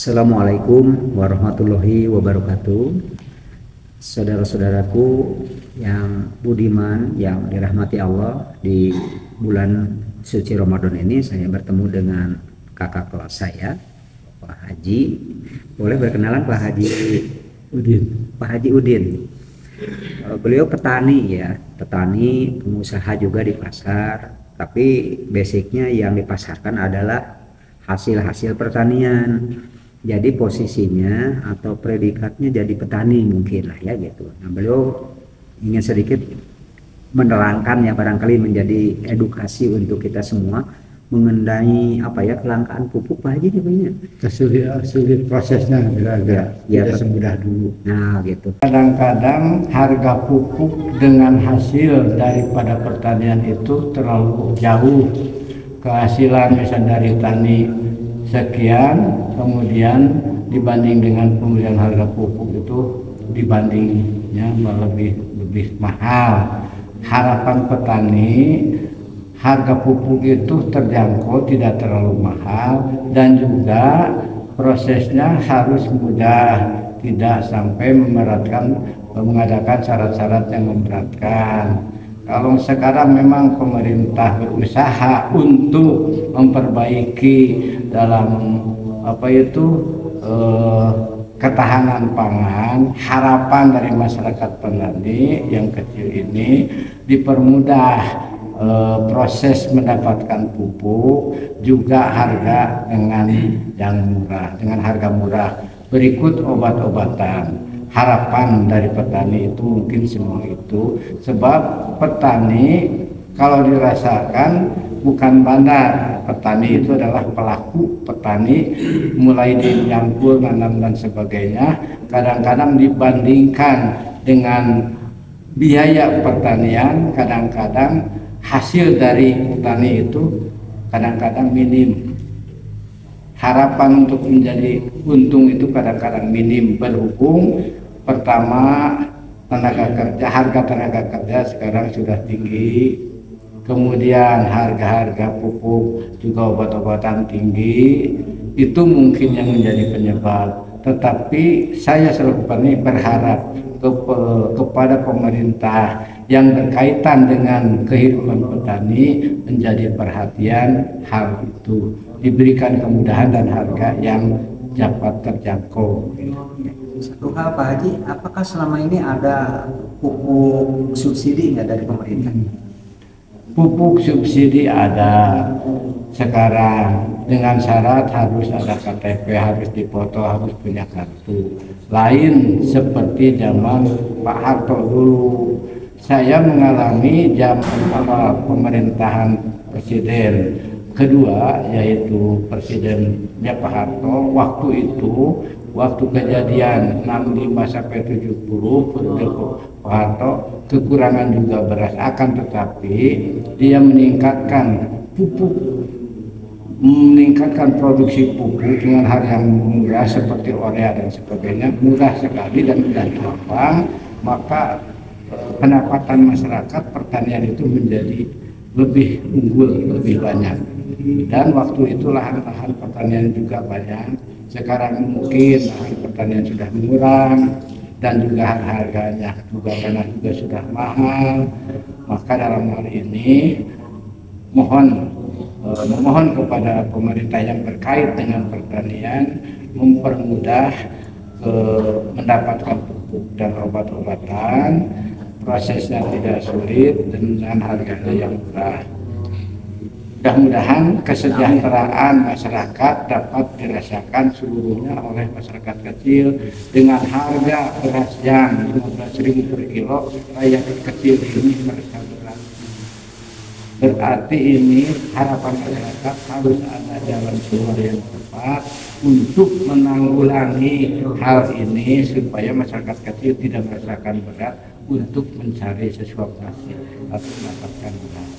Assalamualaikum warahmatullahi wabarakatuh. Saudara-saudaraku yang budiman, yang dirahmati Allah, di bulan suci Ramadan ini saya bertemu dengan kakak kelas saya, Pak Haji. Boleh berkenalan Pak Haji Udin. Pak Haji Udin. Beliau petani ya, petani, pengusaha juga di pasar, tapi basicnya yang dipasarkan adalah hasil-hasil pertanian. Jadi posisinya atau predikatnya jadi petani mungkin lah ya gitu. Nah, beliau ingin sedikit menerangkan ya, barangkali menjadi edukasi untuk kita semua mengenai apa ya, kelangkaan pupuk Pak Haji namanya. Sulit prosesnya agak Ya, tidak semudah dulu. Nah gitu. Kadang-kadang harga pupuk dengan hasil daripada pertanian itu terlalu jauh. Kehasilan misalnya dari tani sekian, kemudian dibanding dengan pembelian harga pupuk itu dibandingnya lebih mahal. Harapan petani harga pupuk itu terjangkau, tidak terlalu mahal, dan juga prosesnya harus mudah, tidak sampai mengadakan syarat-syarat yang memberatkan. Kalau sekarang memang pemerintah berusaha untuk memperbaiki dalam ketahanan pangan, harapan dari masyarakat petani yang kecil ini dipermudah proses mendapatkan pupuk, juga harga dengan yang murah, dengan harga murah. Berikut obat-obatan. Harapan dari petani itu mungkin semua itu, sebab petani kalau dirasakan bukan bandar. Petani itu adalah pelaku petani, mulai dicampur, nanam dan sebagainya. Kadang-kadang dibandingkan dengan biaya pertanian, kadang-kadang hasil dari petani itu kadang-kadang minim. Harapan untuk menjadi untung itu kadang-kadang minim, berhubung pertama harga tenaga kerja sekarang sudah tinggi, kemudian harga pupuk juga obat-obatan tinggi. Itu mungkin yang menjadi penyebab. Tetapi saya selaku petani berharap kepada pemerintah yang berkaitan dengan kehidupan petani menjadi perhatian hal itu, diberikan kemudahan dan harga yang dapat terjangkau. Satu hal Pak Haji, apakah selama ini ada pupuk subsidi nggak dari pemerintah? Pupuk subsidi ada sekarang, dengan syarat harus ada KTP, harus dipoto, harus punya kartu. Lain seperti zaman Pak Harto dulu. Saya mengalami zaman pemerintahan presiden kedua, yaitu presidennya Pak Harto. Waktu kejadian 65 sampai 70 Pak Harto, kekurangan juga beras, akan tetapi dia meningkatkan produksi pupuk dengan harga yang murah seperti urea dan sebagainya, murah sekali dan mudah gampang. Maka pendapatan masyarakat pertanian itu menjadi lebih unggul, lebih banyak. Dan waktu itu lahan-lahan pertanian juga banyak. Sekarang mungkin lahan pertanian sudah murah dan juga harganya juga tanah juga sudah mahal. Maka dalam hal ini memohon kepada pemerintah yang terkait dengan pertanian mempermudah mendapatkan pupuk dan obat-obatan. Prosesnya tidak sulit dengan harganya yang murah. Mudah-mudahan kesejahteraan masyarakat dapat dirasakan seluruhnya oleh masyarakat kecil dengan harga beras yang 15.000 per kilo. Rakyat kecil ini merasa berat. Berarti ini harapan masyarakat harus ada jalan keluar yang tepat untuk menanggulangi hal ini, supaya masyarakat kecil tidak merasakan berat untuk mencari sesuap nasi atau mendapatkan beras.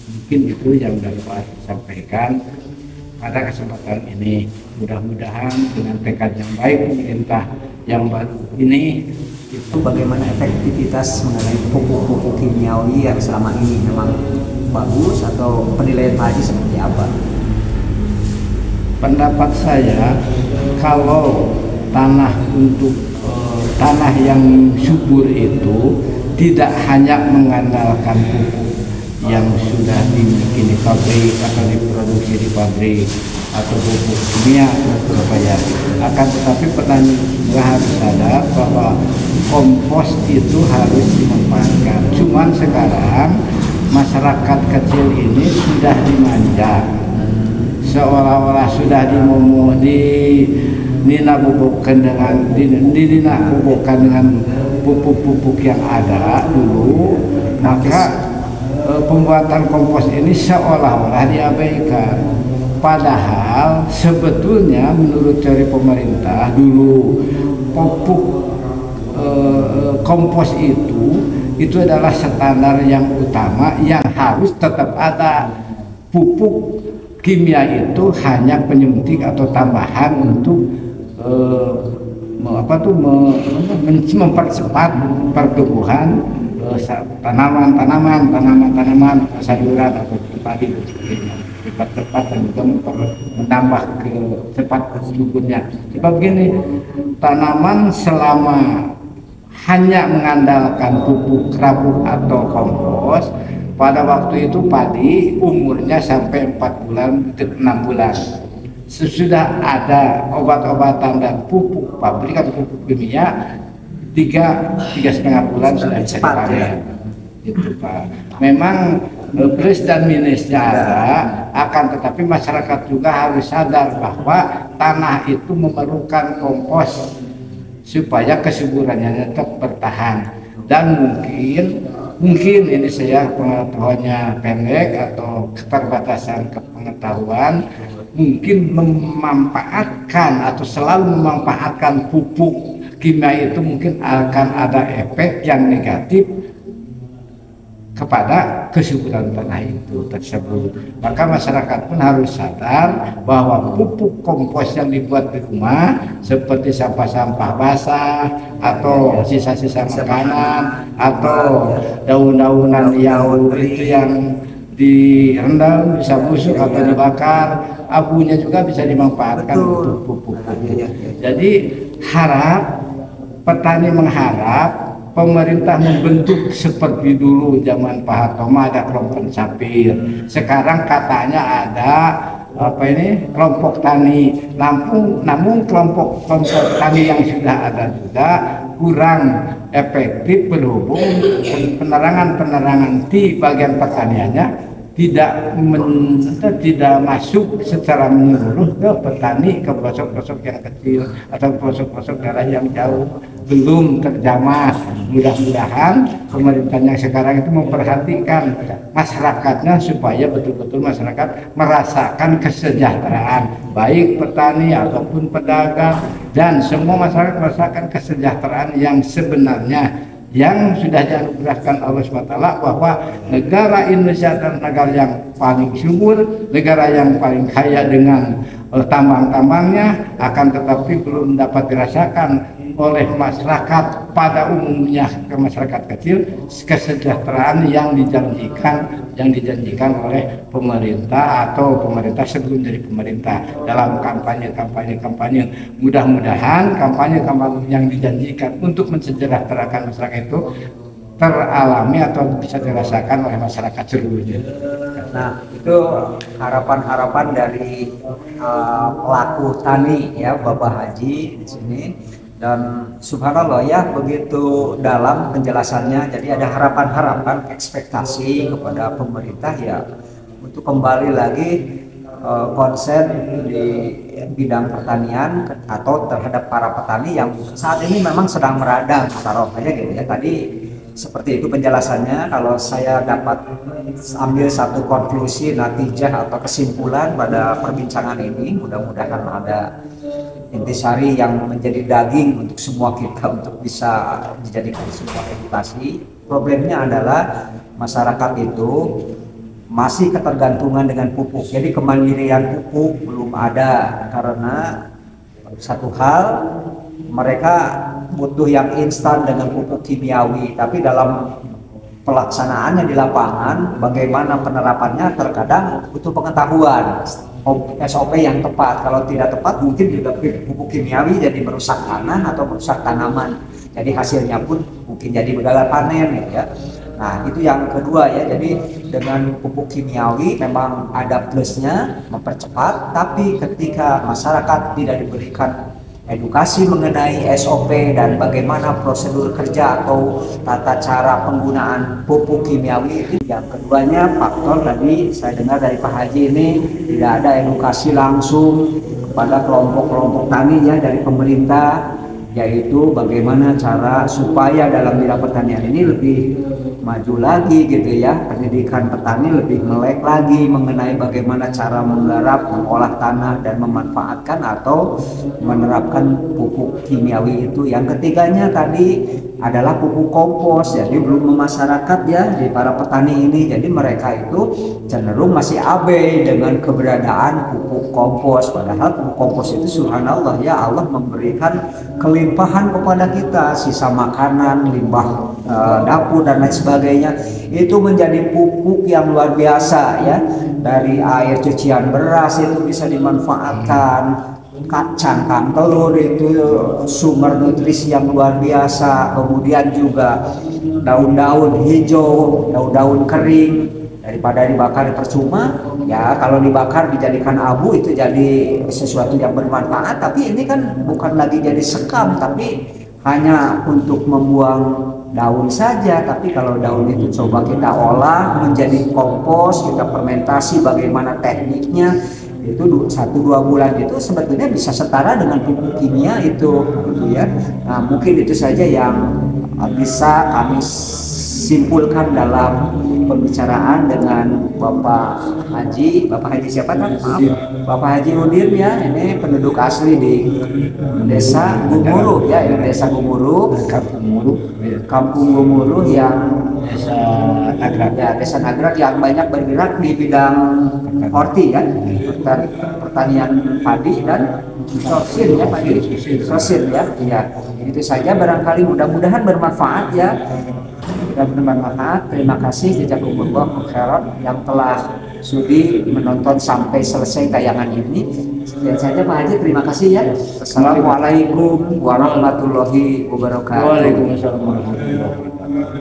Mungkin itu yang dapat disampaikan pada kesempatan ini. Mudah-mudahan dengan tekad yang baik pemerintah yang baru ini, itu bagaimana efektivitas mengenai pupuk-pupuk kimiawi yang selama ini memang bagus, atau penilaian Pak Haji seperti apa? Pendapat saya, kalau tanah untuk tanah yang subur itu tidak hanya mengandalkan pupuk yang sudah dimiliki di pabrik atau diproduksi di pabrik atau pupuk kimia supaya, akan tetapi petani juga harus sadar bahwa kompos itu harus dimanfaatkan. Cuman sekarang masyarakat kecil ini sudah dimanja, seolah-olah sudah Nina bubukkan dengan pupuk-pupuk yang ada dulu, maka pembuatan kompos ini seolah-olah diabaikan. Padahal sebetulnya menurut teori pemerintah dulu pupuk kompos itu adalah standar yang utama yang harus tetap ada. Pupuk kimia itu hanya penyuntik atau tambahan untuk mempercepat pertumbuhan tanaman, sayuran atau padi dan sebagainya, cepat dan juga menambah cepat suburnya. Sebab begini, tanaman selama hanya mengandalkan pupuk rabuk atau kompos, pada waktu itu padi umurnya sampai 4 bulan, 6 bulan. Sesudah ada obat-obatan dan pupuk pabrik atau pupuk kimia, 3,5 bulan sudah bisa dipanen. Itu Pak. Memang plus dan minusnya ada, akan tetapi masyarakat juga harus sadar bahwa tanah itu memerlukan kompos supaya kesuburannya tetap bertahan. Dan mungkin ini saya pengetahuannya pendek atau keterbatasan kepengetahuan, mungkin memanfaatkan atau selalu memanfaatkan pupuk kimia itu mungkin akan ada efek yang negatif kepada kesuburan tanah itu tersebut. Maka masyarakat pun harus sadar bahwa pupuk kompos yang dibuat di rumah seperti sampah-sampah basah atau sisa-sisa makanan atau daun-daunan yang direndam bisa busuk atau dibakar, abunya juga bisa dimanfaatkan untuk pupuk. Jadi petani mengharap pemerintah membentuk seperti dulu zaman Pak Hartono ada kelompok sapir. Sekarang katanya ada kelompok tani namun kelompok tani yang sudah ada juga kurang efektif berhubung penerangan di bagian pertaniannya tidak masuk secara menyeluruh ke petani, ke pelosok-pelosok yang kecil atau pelosok-pelosok daerah yang jauh, belum terjamah. Mudah-mudahan pemerintah yang sekarang itu memperhatikan masyarakatnya supaya betul-betul masyarakat merasakan kesejahteraan, baik petani ataupun pedagang, dan semua masyarakat merasakan kesejahteraan yang sebenarnya yang sudah dianugerahkan Allah SWT, bahwa negara Indonesia adalah negara yang paling subur, negara yang paling kaya dengan tambang-tambangnya, akan tetapi belum dapat dirasakan oleh masyarakat pada umumnya, ke masyarakat kecil, kesejahteraan yang dijanjikan oleh pemerintah atau pemerintah sebelum dari pemerintah dalam kampanye. Mudah-mudahan kampanye yang dijanjikan untuk mensejahterakan masyarakat itu teralami atau bisa dirasakan oleh masyarakat seluruhnya. Nah, itu harapan-harapan dari pelaku tani ya, Bapak Haji di sini. Dan subhanallah ya, begitu dalam penjelasannya. Jadi ada harapan-harapan, ekspektasi kepada pemerintah ya untuk kembali lagi konsen di bidang pertanian atau terhadap para petani yang saat ini memang sedang meradang taruhannya gitu ya. Tadi seperti itu penjelasannya. Kalau saya dapat ambil satu konklusi, natijah atau kesimpulan pada perbincangan ini, mudah-mudahan ada intisari yang menjadi daging untuk semua kita untuk bisa dijadikan sebuah edukasi. Problemnya adalah masyarakat itu masih ketergantungan dengan pupuk. Jadi kemandirian pupuk belum ada, karena satu hal mereka butuh yang instan dengan pupuk kimiawi, tapi dalam pelaksanaannya di lapangan, bagaimana penerapannya terkadang butuh pengetahuan SOP yang tepat. Kalau tidak tepat mungkin juga pupuk kimiawi jadi merusak tanah atau merusak tanaman. Jadi hasilnya pun mungkin jadi gagal panen gitu ya. Nah itu yang kedua ya, jadi dengan pupuk kimiawi memang ada plusnya mempercepat, tapi ketika masyarakat tidak diberikan edukasi mengenai SOP dan bagaimana prosedur kerja atau tata cara penggunaan pupuk kimiawi itu. Yang keduanya faktor tadi saya dengar dari Pak Haji ini tidak ada edukasi langsung kepada kelompok-kelompok tani ya dari pemerintah, yaitu bagaimana cara supaya dalam bidang pertanian ini lebih maju lagi gitu ya, pendidikan petani lebih melek lagi mengenai bagaimana cara menggarap, mengolah tanah dan memanfaatkan atau menerapkan pupuk kimiawi itu. Yang ketiganya tadi adalah pupuk kompos, jadi belum masyarakat ya di para petani ini, jadi mereka itu cenderung masih abai dengan keberadaan pupuk kompos, padahal pupuk kompos itu subhanallah ya, Allah memberikan kelimpahan kepada kita, sisa makanan, limbah dapur dan lain sebagainya, itu menjadi pupuk yang luar biasa ya. Dari air cucian beras itu bisa dimanfaatkan, cangkang telur itu sumber nutrisi yang luar biasa, kemudian juga daun-daun hijau, daun-daun kering, daripada dibakar percuma ya, kalau dibakar dijadikan abu itu jadi sesuatu yang bermanfaat, tapi ini kan bukan lagi jadi sekam tapi hanya untuk membuang daun saja. Tapi kalau daun itu coba kita olah menjadi kompos, kita fermentasi, bagaimana tekniknya itu 1-2 bulan itu sebetulnya bisa setara dengan pupuk kimia itu gitu ya. Nah mungkin itu saja yang bisa kami simpulkan dalam pembicaraan dengan Bapak Haji. Bapak Haji siapa kan? Maaf, Bapak Haji Udin ya, ini penduduk asli di Desa Gumuruh ya, ini Desa Gumuruh, Kampung Gumuruh yang Desa Nagrak ya, Desa Nagrak yang banyak bergerak di bidang horti kan, pertanian padi dan sosin ya, padi sosin ya. Ya itu saja, barangkali mudah-mudahan bermanfaat ya. Bermanfaat. Terima kasih jazakumullah khairan yang telah sudi menonton sampai selesai tayangan ini. Sekian saja Pak Haji, terima kasih ya. Assalamualaikum warahmatullahi wabarakatuh. Waalaikumsalam warahmatullahi wabarakatuh.